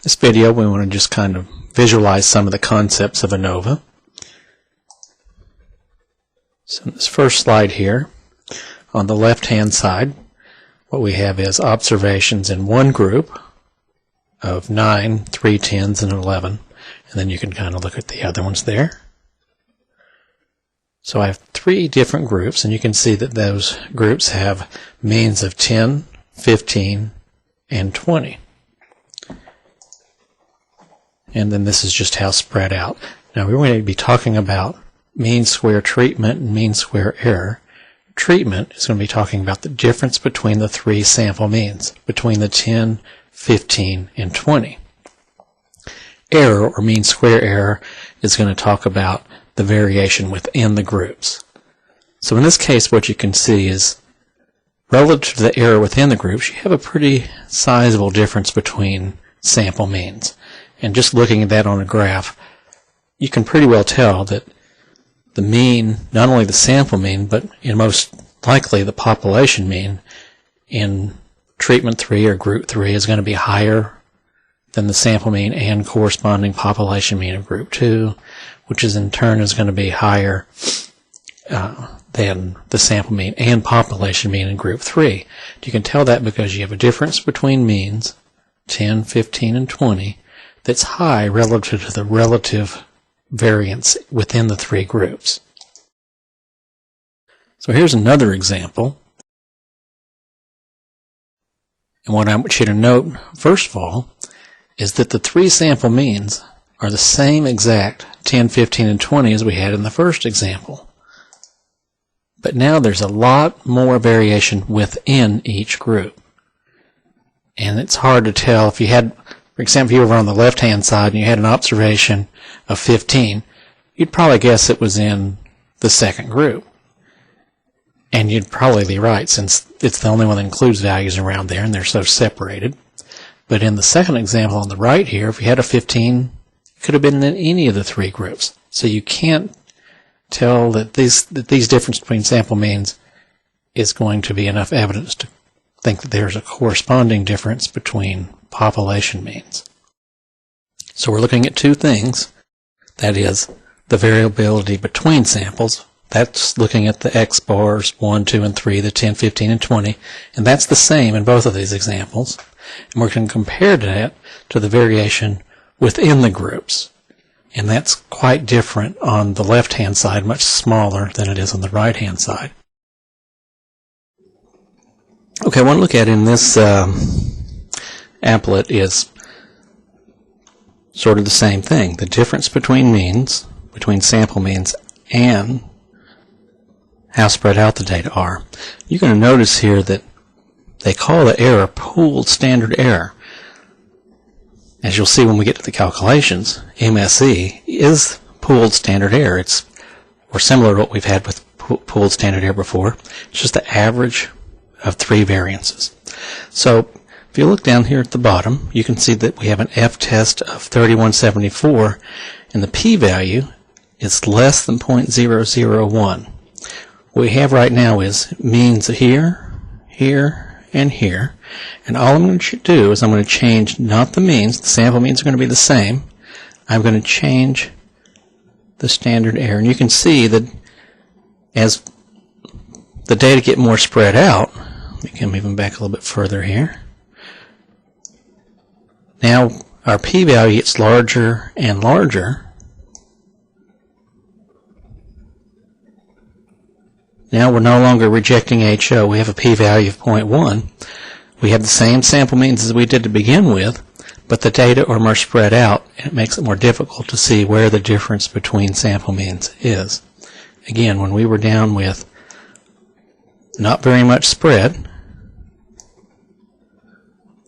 This video, we want to just kind of visualize some of the concepts of ANOVA. So in this first slide here, on the left-hand side, what we have is observations in one group of 9, 3 10s, and 11. And then you can kind of look at the other ones there. So I have 3 different groups, and you can see that those groups have means of 10, 15, and 20. And then this is just how spread out. Now we're going to be talking about mean square treatment and mean square error. Treatment is going to be talking about the difference between the 3 sample means, between the 10, 15, and 20. Error, or mean square error, is going to talk about the variation within the groups. So in this case, what you can see is, relative to the error within the groups, you have a pretty sizable difference between sample means. And just looking at that on a graph, you can pretty well tell that the mean, not only the sample mean, but in most likely the population mean in treatment 3 or group 3 is going to be higher than the sample mean and corresponding population mean of group 2, which is in turn is going to be higher than the sample mean and population mean in group 3. You can tell that because you have a difference between means, 10, 15, and 20, that's high relative to the relative variance within the 3 groups. So here's another example. And what I want you to note, first of all, is that the 3 sample means are the same exact 10, 15, and 20 as we had in the first example. But now there's a lot more variation within each group. And it's hard to tell if you had, for example, if you were on the left-hand side and you had an observation of 15, you'd probably guess it was in the second group. And you'd probably be right, since it's the only one that includes values around there and they're so separated. But in the second example on the right here, if you had a 15, it could have been in any of the 3 groups. So you can't tell that these difference between sample means is going to be enough evidence to think that there's a corresponding difference between population means. So we're looking at 2 things. That is the variability between samples. That's looking at the X bars 1, 2, and 3, the 10, 15, and 20. And that's the same in both of these examples. And we're going to compare that to the variation within the groups. And that's quite different on the left-hand side, much smaller than it is on the right-hand side. Okay, I want to look at in this applet is sort of the same thing. The difference between means, between sample means, and how spread out the data are. You're going to notice here that they call the error pooled standard error. As you'll see when we get to the calculations, MSE is pooled standard error. It's similar to what we've had with pooled standard error before. It's just the average of 3 variances. So if you look down here at the bottom, you can see that we have an f-test of 3174, and the p-value is less than 0.001. What we have right now is means here, here, and here. And all I'm going to do is I'm going to change not the means. The sample means are going to be the same. I'm going to change the standard error. And you can see that as the data get more spread out, let me come even back a little bit further here. Now our p-value gets larger and larger. Now we're no longer rejecting HO. We have a p-value of 0.1. We have the same sample means as we did to begin with, but the data are more spread out, and it makes it more difficult to see where the difference between sample means is. Again, when we were down with not very much spread,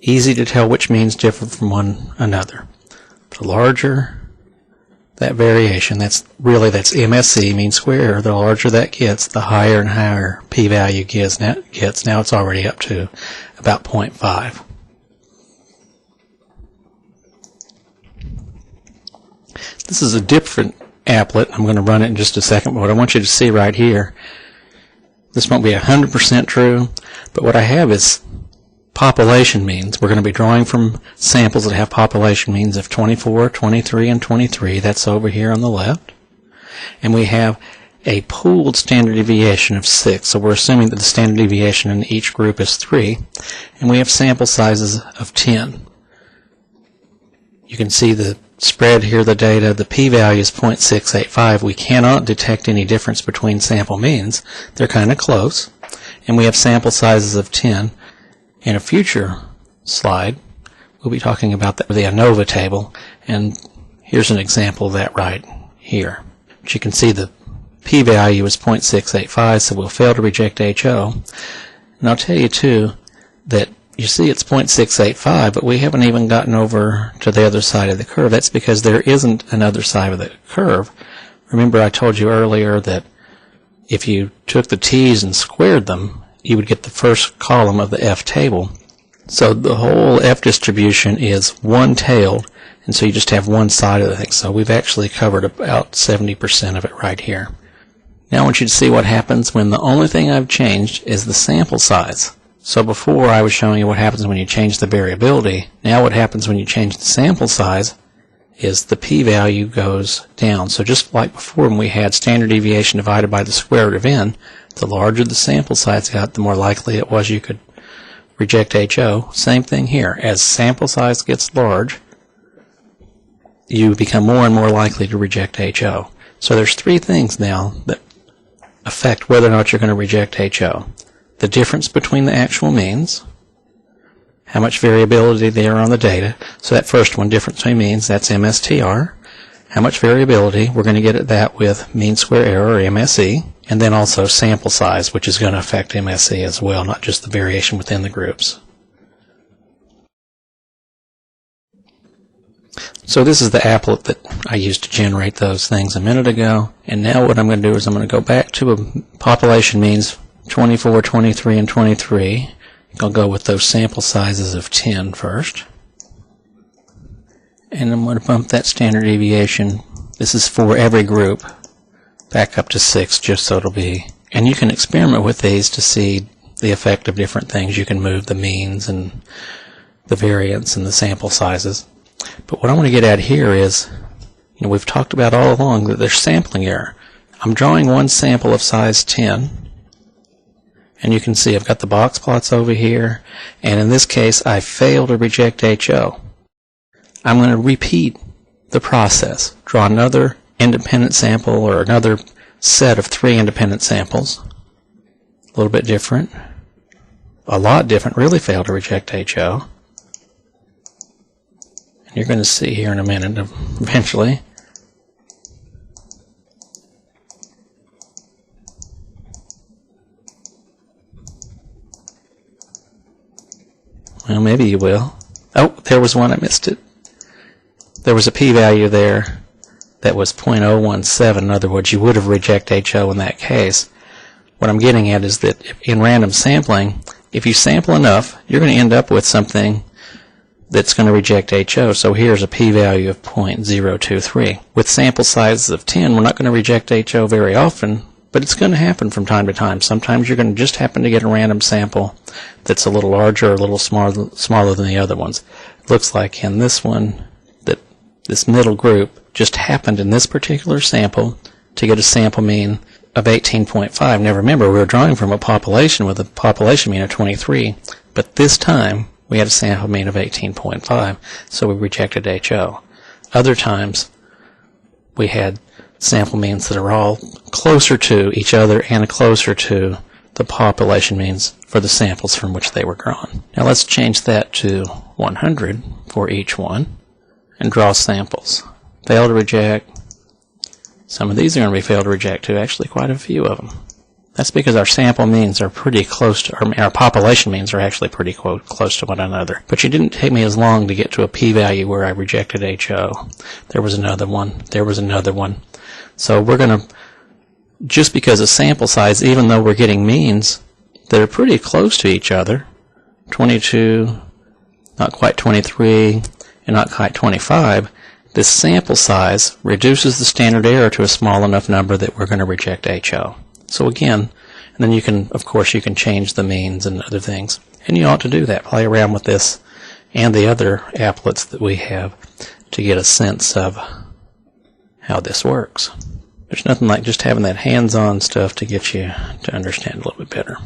easy to tell which means differ from one another. The larger that variation, that's MSE, mean square error, the larger that gets, the higher and higher p-value gets. Now it's already up to about 0.5. This is a different applet. I'm going to run it in just a second, but what I want you to see right here, this won't be 100% true, but what I have is population means. We're going to be drawing from samples that have population means of 24, 23, and 23. That's over here on the left. And we have a pooled standard deviation of 6. So we're assuming that the standard deviation in each group is 3. And we have sample sizes of 10. You can see the spread here, the data. The p-value is 0.685. We cannot detect any difference between sample means. They're kind of close. And we have sample sizes of 10. In a future slide, we'll be talking about the ANOVA table, and here's an example of that right here. But you can see the p-value is 0.685, so we'll fail to reject HO. And I'll tell you too that you see it's 0.685, but we haven't even gotten over to the other side of the curve. That's because there isn't another side of the curve. Remember I told you earlier that if you took the t's and squared them, you would get the first column of the F table. So the whole F distribution is one-tailed, and so you just have one side of the thing. So we've actually covered about 70% of it right here. Now I want you to see what happens when the only thing I've changed is the sample size. So before I was showing you what happens when you change the variability. Now what happens when you change the sample size is the p-value goes down. So just like before when we had standard deviation divided by the square root of n, the larger the sample size got, the more likely it was you could reject HO. Same thing here. As sample size gets large, you become more and more likely to reject HO. So there's three things now that affect whether or not you're going to reject HO. The difference between the actual means, how much variability there on the data. So that first one, difference between means, that's MSTR. How much variability, we're going to get at that with mean square error, or MSE, and then also sample size, which is going to affect MSE as well, not just the variation within the groups. So this is the applet that I used to generate those things a minute ago, and now what I'm going to do is I'm going to go back to a population means 24, 23, and 23. I'll go with those sample sizes of 10 first. And I'm going to bump that standard deviation, this is for every group, back up to 6 just so it'll be. And you can experiment with these to see the effect of different things. You can move the means and the variance and the sample sizes. But what I want to get at here is, we've talked about all along that there's sampling error. I'm drawing one sample of size 10. And you can see I've got the box plots over here. And in this case, I fail to reject HO. I'm going to repeat the process. Draw another independent sample or another set of 3 independent samples. A little bit different. A lot different. Really fail to reject HO. And you're going to see here in a minute eventually. Well, maybe you will. Oh, there was one, I missed it. There was a p-value there that was 0.017. In other words, you would have rejected HO in that case. What I'm getting at is that in random sampling, if you sample enough, you're going to end up with something that's going to reject HO. So here's a p-value of 0.023. With sample sizes of 10, we're not going to reject HO very often, but it's going to happen from time to time. Sometimes you're going to just happen to get a random sample that's a little larger or a little smaller than the other ones. It looks like in this one that this middle group just happened in this particular sample to get a sample mean of 18.5. Now remember, we were drawing from a population with a population mean of 23, but this time we had a sample mean of 18.5, so we rejected HO. Other times we had sample means that are all closer to each other and closer to the population means for the samples from which they were drawn. Now let's change that to 100 for each one and draw samples. Fail to reject. Some of these are going to be failed to reject too, actually quite a few of them. That's because our sample means are pretty close to, our population means are actually pretty close to one another. But it didn't take me as long to get to a p-value where I rejected HO. There was another one. There was another one. So we're going to, just because of sample size, even though we're getting means that are pretty close to each other, 22, not quite 23, and not quite 25, this sample size reduces the standard error to a small enough number that we're going to reject HO. So again, and then you can, of course, you can change the means and other things. And you ought to do that. Play around with this and the other applets that we have to get a sense of how this works. There's nothing like just having that hands-on stuff to get you to understand a little bit better.